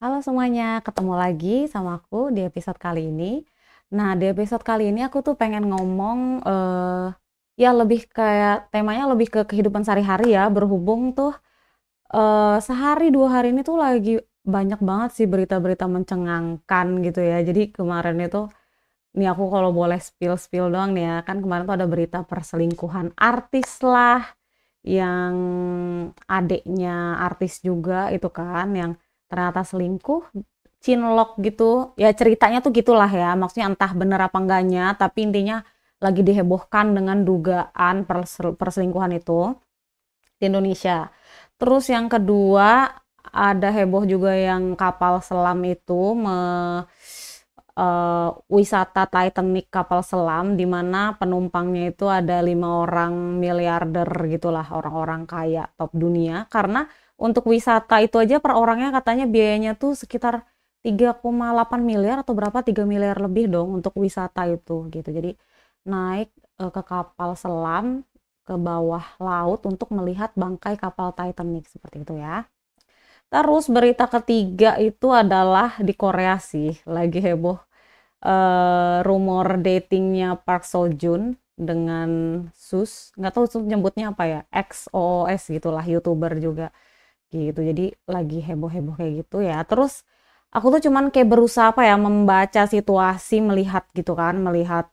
Halo semuanya, ketemu lagi sama aku di episode kali ini. Nah, di episode kali ini aku tuh pengen ngomong, ya lebih kayak temanya lebih ke kehidupan sehari-hari ya, berhubung tuh, sehari 2 hari ini tuh lagi banyak banget sih berita-berita mencengangkan gitu ya. Jadi kemarin itu, nih aku kalau boleh spill-spill doang nih ya, kan kemarin tuh ada berita perselingkuhan artis lah, yang adiknya artis juga itu kan, yang ternyata selingkuh, cinlok gitu. Ya ceritanya tuh gitulah ya, maksudnya entah bener apa enggaknya, tapi intinya lagi dihebohkan dengan dugaan perselingkuhan itu di Indonesia. Terus yang kedua, ada heboh juga yang kapal selam itu wisata Titanic kapal selam di mana penumpangnya itu ada 5 orang miliarder gitulah, orang-orang kaya top dunia. Karena untuk wisata itu aja per orangnya katanya biayanya tuh sekitar 3,8 miliar atau berapa, 3 miliar lebih dong untuk wisata itu gitu. Jadi naik ke kapal selam ke bawah laut untuk melihat bangkai kapal Titanic seperti itu ya. Terus berita ketiga itu adalah di Korea sih, lagi heboh rumor datingnya Park Seo Joon dengan nggak tahu tuh nyebutnya apa ya, XOOS gitulah, YouTuber juga gitu. Jadi lagi heboh-heboh kayak gitu ya. Terus aku tuh cuman kayak berusaha apa ya, membaca situasi, melihat gitu kan, melihat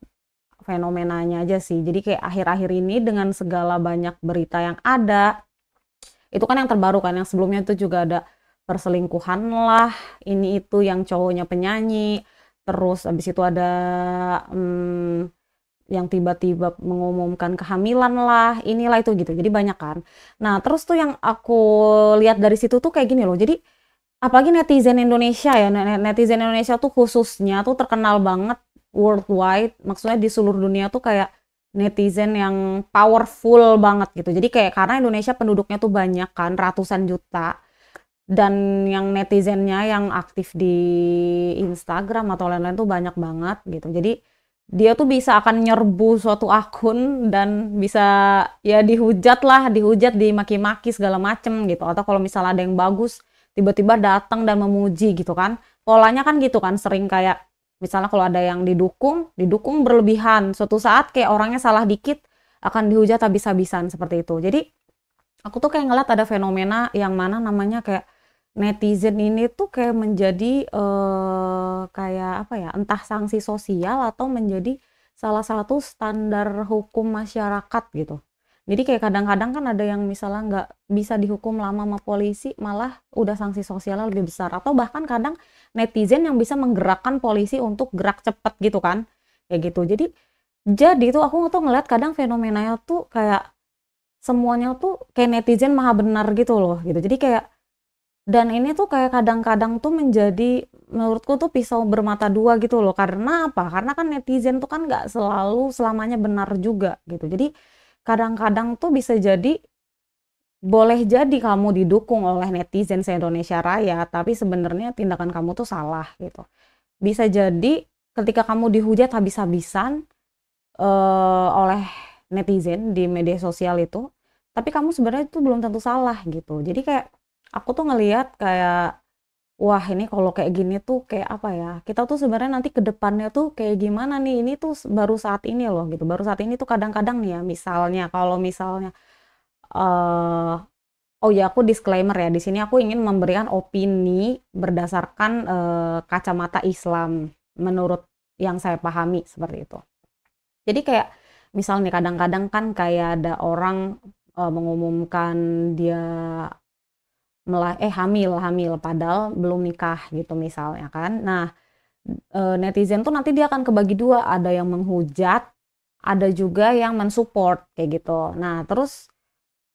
fenomenanya aja sih. Jadi kayak akhir-akhir ini dengan segala banyak berita yang ada, itu kan yang terbaru kan, yang sebelumnya itu juga ada perselingkuhan lah, ini itu yang cowoknya penyanyi, terus abis itu ada yang tiba-tiba mengumumkan kehamilan lah, inilah itu gitu, jadi banyak kan. Nah terus tuh yang aku lihat dari situ tuh kayak gini loh, jadi apalagi netizen Indonesia ya, netizen Indonesia tuh khususnya tuh terkenal banget worldwide, maksudnya di seluruh dunia tuh kayak netizen yang powerful banget gitu. Jadi kayak karena Indonesia penduduknya tuh banyak kan, ratusan juta, dan yang netizennya yang aktif di Instagram atau lain-lain tuh banyak banget gitu. Jadi dia tuh bisa akan nyerbu suatu akun dan bisa ya dihujat lah, dihujat, dimaki-maki segala macem gitu. Atau kalau misalnya ada yang bagus, tiba-tiba datang dan memuji gitu kan. Polanya kan gitu kan, sering kayak misalnya kalau ada yang didukung, didukung berlebihan. Suatu saat kayak orangnya salah dikit, akan dihujat habis-habisan seperti itu. Jadi aku tuh kayak ngeliat ada fenomena yang mana namanya kayak netizen ini tuh kayak menjadi kayak apa ya, entah sanksi sosial atau menjadi salah satu standar hukum masyarakat gitu. Jadi kayak kadang-kadang kan ada yang misalnya nggak bisa dihukum lama sama polisi, malah udah sanksi sosialnya lebih besar. Atau bahkan kadang netizen yang bisa menggerakkan polisi untuk gerak cepat gitu kan. Kayak gitu. Jadi tuh aku tuh ngeliat kadang fenomenanya tuh kayak semuanya tuh kayak netizen maha benar gitu loh gitu. Jadi kayak, dan ini tuh kayak kadang-kadang tuh menjadi menurutku tuh pisau bermata dua gitu loh. Karena apa? Karena kan netizen tuh kan nggak selalu selamanya benar juga gitu. Jadi kadang-kadang tuh bisa jadi, boleh jadi kamu didukung oleh netizen se-Indonesia Raya, tapi sebenarnya tindakan kamu tuh salah gitu. Bisa jadi ketika kamu dihujat habis-habisan oleh netizen di media sosial itu, tapi kamu sebenarnya itu belum tentu salah gitu. Jadi kayak aku tuh ngelihat kayak, wah ini kalau kayak gini tuh kayak apa ya, kita tuh sebenarnya nanti ke depannya tuh kayak gimana nih, ini tuh baru saat ini loh gitu, baru saat ini tuh kadang-kadang nih ya, misalnya kalau misalnya eh oh ya aku disclaimer ya, di sini aku ingin memberikan opini berdasarkan kacamata Islam menurut yang saya pahami seperti itu. Jadi kayak misal nih kadang-kadang kan kayak ada orang mengumumkan dia hamil hamil padahal belum nikah gitu misalnya kan. Nah, netizen tuh nanti dia akan kebagi dua, ada yang menghujat, ada juga yang mensupport kayak gitu. Nah, terus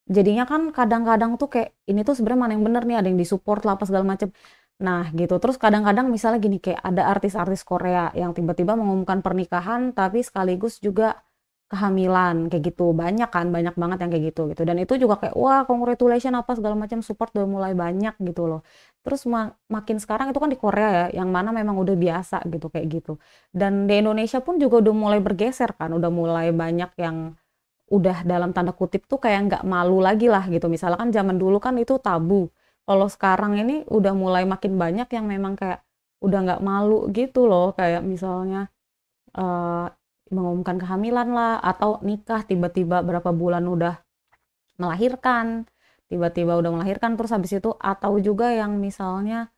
jadinya kan kadang-kadang tuh kayak ini tuh sebenarnya mana yang bener nih, ada yang disupport lah apa segala macem. Nah gitu, terus kadang-kadang misalnya gini, kayak ada artis-artis Korea yang tiba-tiba mengumumkan pernikahan tapi sekaligus juga kehamilan kayak gitu. Banyak kan, banyak banget yang kayak gitu gitu. Dan itu juga kayak wah congratulations apa segala macam, support udah mulai banyak gitu loh. Terus makin sekarang itu kan di Korea ya, yang mana memang udah biasa gitu kayak gitu. Dan di Indonesia pun juga udah mulai bergeser kan, udah mulai banyak yang udah dalam tanda kutip tuh kayak nggak malu lagi lah gitu. Misalkan zaman dulu kan itu tabu. kalau sekarang ini udah mulai makin banyak yang memang kayak udah nggak malu gitu loh, kayak misalnya eh, mengumumkan kehamilan lah atau nikah tiba-tiba berapa bulan udah melahirkan, tiba-tiba udah melahirkan terus habis itu, atau juga yang misalnya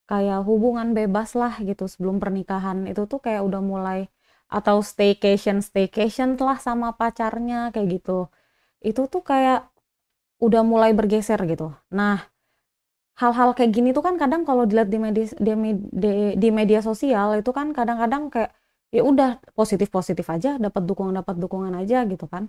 kayak hubungan bebas lah gitu sebelum pernikahan itu tuh kayak udah mulai, atau staycation staycation lah sama pacarnya kayak gitu. Itu tuh kayak udah mulai bergeser gitu. Nah, hal-hal kayak gini tuh kan kadang kalau dilihat di media sosial itu kan kadang-kadang kayak ya udah positif-positif aja, dapat dukungan aja gitu kan.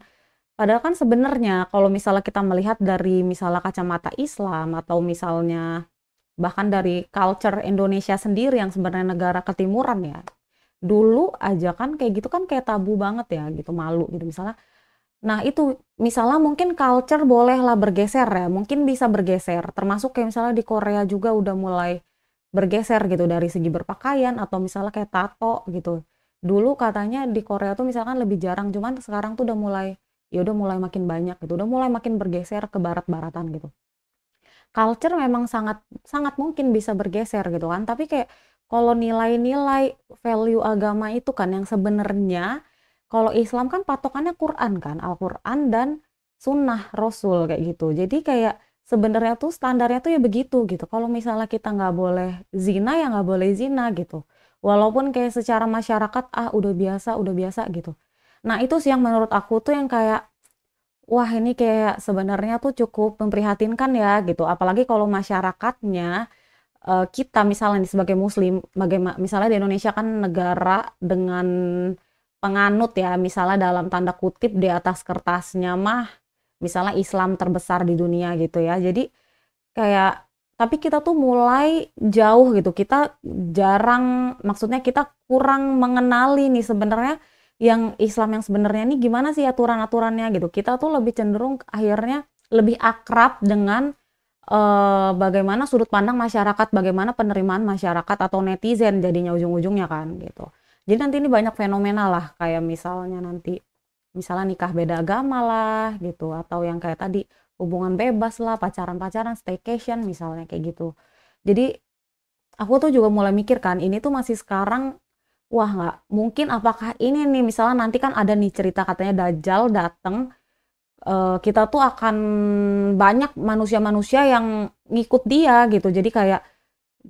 Padahal kan sebenarnya kalau misalnya kita melihat dari misalnya kacamata Islam atau misalnya bahkan dari culture Indonesia sendiri yang sebenarnya negara ketimuran ya. Dulu aja kan kayak gitu kan kayak tabu banget ya gitu, malu gitu misalnya. Nah itu misalnya mungkin culture bolehlah bergeser ya, mungkin bisa bergeser. Termasuk kayak misalnya di Korea juga udah mulai bergeser gitu dari segi berpakaian atau misalnya kayak tato gitu. Dulu katanya di Korea tuh misalkan lebih jarang, cuman sekarang tuh udah mulai, ya udah mulai makin banyak gitu, udah mulai makin bergeser ke barat-baratan gitu. Culture memang sangat sangat mungkin bisa bergeser gitu kan, tapi kayak kalau nilai-nilai value agama itu kan yang sebenarnya kalau Islam kan patokannya Quran kan, Al-Quran dan sunnah Rasul kayak gitu. Jadi kayak sebenarnya tuh standarnya tuh ya begitu gitu. Kalau misalnya kita nggak boleh zina ya nggak boleh zina gitu. Walaupun kayak secara masyarakat udah biasa gitu. Nah itu sih yang menurut aku tuh yang kayak wah ini kayak sebenarnya tuh cukup memprihatinkan ya gitu. Apalagi kalau masyarakatnya kita misalnya nih sebagai muslim, bagaimana misalnya di Indonesia kan negara dengan penganut ya, misalnya dalam tanda kutip di atas kertasnya mah misalnya Islam terbesar di dunia gitu ya. Jadi kayak tapi kita tuh mulai jauh gitu. Kita jarang, maksudnya kita kurang mengenali nih sebenarnya yang Islam yang sebenarnya nih gimana sih aturan-aturannya gitu. Kita tuh lebih cenderung akhirnya lebih akrab dengan bagaimana sudut pandang masyarakat, bagaimana penerimaan masyarakat atau netizen jadinya ujung-ujungnya kan gitu. Jadi nanti ini banyak fenomena lah kayak misalnya nanti misalnya nikah beda agama lah gitu atau yang kayak tadi hubungan bebas lah, pacaran-pacaran, staycation misalnya kayak gitu. Jadi aku tuh juga mulai mikir kan ini tuh masih sekarang, wah nggak mungkin apakah ini nih misalnya nanti kan ada nih cerita katanya Dajjal dateng, kita tuh akan banyak manusia-manusia yang ngikut dia gitu. Jadi kayak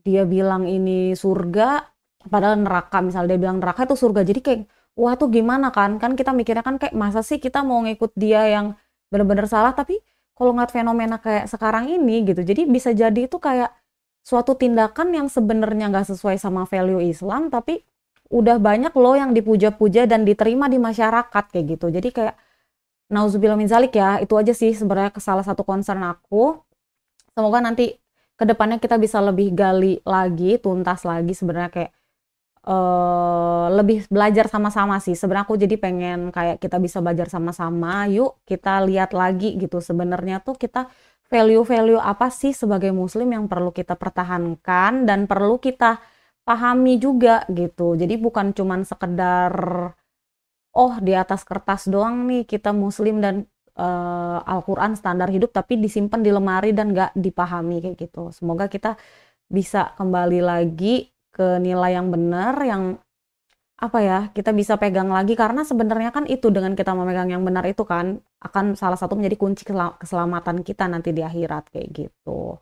dia bilang ini surga, padahal neraka. Misalnya dia bilang neraka itu surga. Jadi kayak, wah tuh gimana kan? Kan kita mikirnya kan kayak masa sih kita mau ngikut dia yang bener-bener salah. Tapi kalau ngeliat fenomena kayak sekarang ini gitu, jadi bisa jadi itu kayak suatu tindakan yang sebenarnya nggak sesuai sama value Islam, tapi udah banyak loh yang dipuja-puja dan diterima di masyarakat kayak gitu. Jadi kayak nauzubillah min zalik ya, itu aja sih sebenarnya salah satu concern aku. Semoga nanti kedepannya kita bisa lebih gali lagi, tuntas lagi sebenarnya kayak lebih belajar sama-sama sih. Sebenarnya aku jadi pengen kayak kita bisa belajar sama-sama. Yuk kita lihat lagi gitu. Sebenarnya tuh kita value-value apa sih sebagai muslim yang perlu kita pertahankan dan perlu kita pahami juga gitu. Jadi bukan cuman sekedar oh di atas kertas doang nih kita muslim dan Al-Quran standar hidup tapi disimpan di lemari dan nggak dipahami kayak gitu. Semoga kita bisa kembali lagi ke nilai yang benar, yang apa ya, kita bisa pegang lagi karena sebenarnya kan itu dengan kita memegang yang benar itu kan akan salah satu menjadi kunci keselamatan kita nanti di akhirat kayak gitu.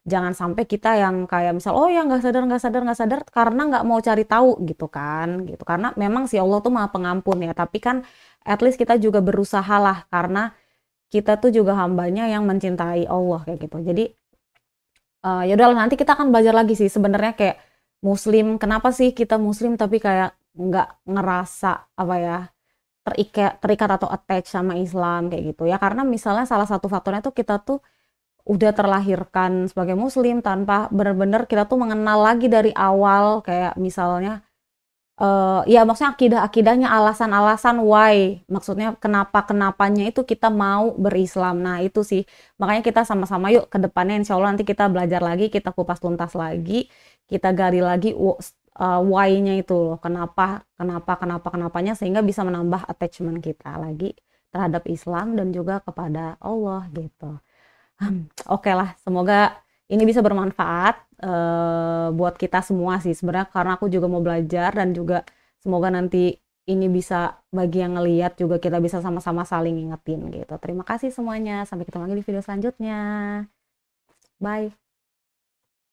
Jangan sampai kita yang kayak misal oh ya nggak sadar karena nggak mau cari tahu gitu kan gitu. Karena memang si Allah tuh Maha Pengampun ya, tapi kan at least kita juga berusaha lah karena kita tuh juga hambanya yang mencintai Allah kayak gitu. Jadi ya udahlah nanti kita akan belajar lagi sih sebenarnya kayak muslim, kenapa sih kita muslim tapi kayak nggak ngerasa apa ya terikat atau attach sama Islam kayak gitu ya, karena misalnya salah satu faktornya tuh kita tuh udah terlahirkan sebagai muslim tanpa benar-benar kita tuh mengenal lagi dari awal kayak misalnya ya maksudnya akidah-akidahnya, alasan-alasan why, maksudnya kenapanya itu kita mau berislam. Nah itu sih, makanya kita sama-sama yuk ke depannya insya Allah nanti kita belajar lagi, kita kupas tuntas lagi, kita gali lagi why-nya itu loh, kenapanya sehingga bisa menambah attachment kita lagi terhadap Islam dan juga kepada Allah gitu. Oke lah, semoga ini bisa bermanfaat buat kita semua sih sebenarnya, karena aku juga mau belajar dan juga semoga nanti ini bisa bagi yang ngeliat juga kita bisa sama-sama saling ngingetin gitu. Terima kasih semuanya, sampai ketemu lagi di video selanjutnya. Bye.